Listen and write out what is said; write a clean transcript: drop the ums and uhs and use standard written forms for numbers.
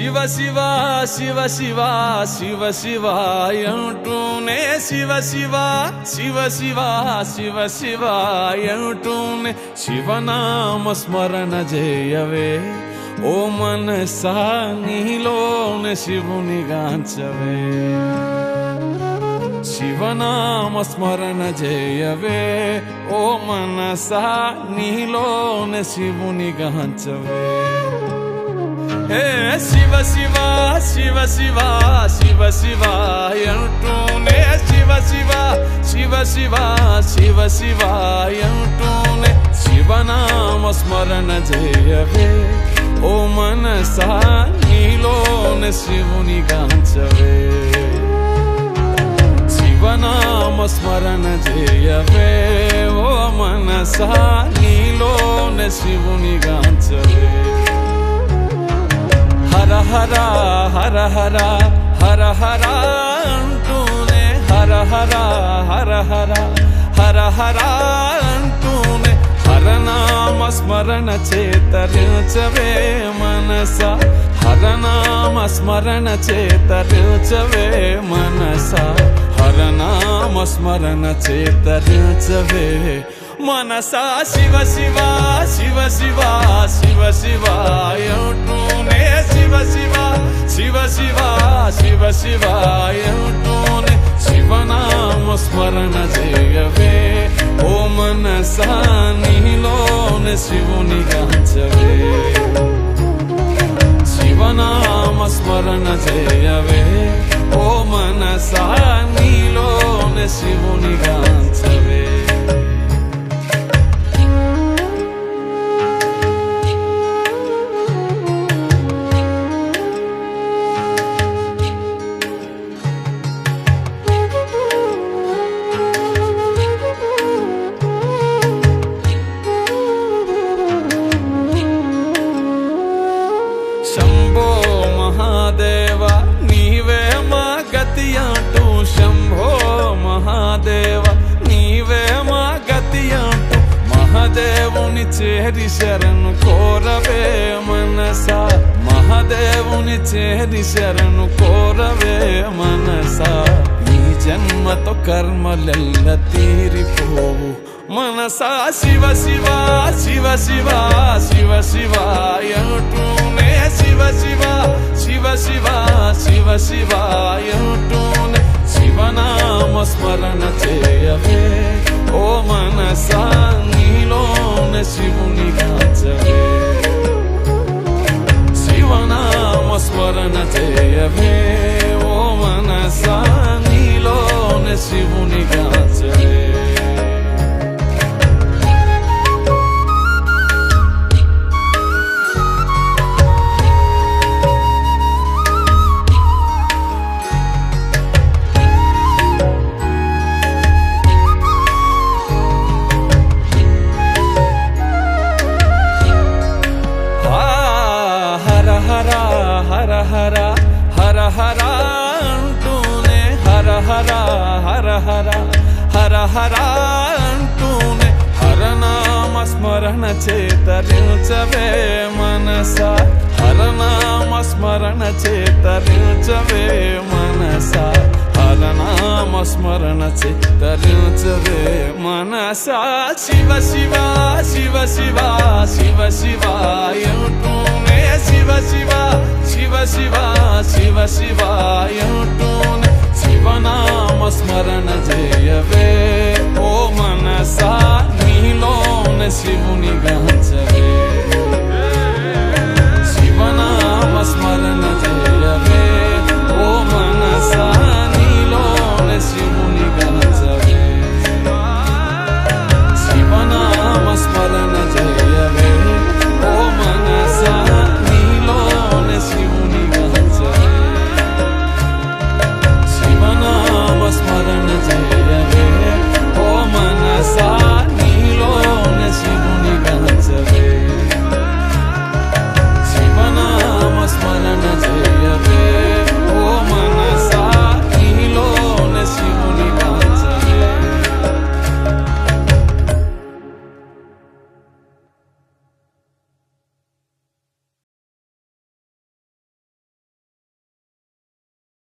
శివ శివ శివ శివ శివ శివ అంటూనే శివ శివ శివ శివ శివ శివ అంటూనే శివనామ స్మరణ చేయవే ఓ మనసా నీలోనే శివుని గాంచవే శివనామ స్మరణ చేయవే ఓ మనసా నీలోనే శివుని గాంచవే శివ శివ శివ శివ శివ శివ అంటూనే శివ శివ శివ శివ శివ శివ అంటూనే శివనామ స్మరణ చేయవే ఓ మనసా నీలోనే శివుని గాంచవే శివనామ స్మరణ చేయవే ఓ మనసా నీలోనే శివుని గాంచవే హర హర హర హర హర హర అంటూనే హర హర హర హర హర హర అంటూనే హరనామ స్మరణ చేతరించవే మనస హరనామ స్మరణ చేతరించవే మనస హరనామ స్మరణ చేతరించవే మనసా శివ శివ శివ శివ శివ శివ అంటూనే శివ శివ శివ శివ శివ శివ అంటూనే శివనామ స్మరణ చేయవే ఓ మనసా నీలోనే శివుని గాంచవే శివనామ స్మరణ చేయవే ఓ మనసా నీలోనే శివుని గాంచవే శంభో మహాదేవ నీవే మా గతి అంటూ శంభో మహాదేవ నీవే మా గతి అంటూ మహాదేవుని చేరి శరణు కోరవే మనసా మహాదేవుని చేరి శరణు కోరవే మనసా ఈ జన్మతో కర్మలెల్ల తీరిపోవు మనసా శివ శివ శివ శివ శివ శివ అంటూనే శివ శివ శివ శివ శివ శివ అంటూనే శివనామ స్మరణ చేయవే ఓ మనసా నీలోనే శివుని గాంచవే శివనామ స్మరణ చేయవే ఓ మనసా నీలోనే శివుని గాంచవే హర హర హర హర హర అంటూనే హర హర హర హర హర హర అంటూనే హరనామ స్మరణ చేతరించవే మనస హరనామ స్మరణ చేతరించవే మనస హరనామ స్మరణ చేతరించవే మనసా శివ శివ శివ శివ శివ శివ అంటూనే శివ శివ శివ శివ శివ శివ అంటూనే శివనామ స్మరణ చేయవే ఓ మనసా నీలోనే శివుని గాంచవే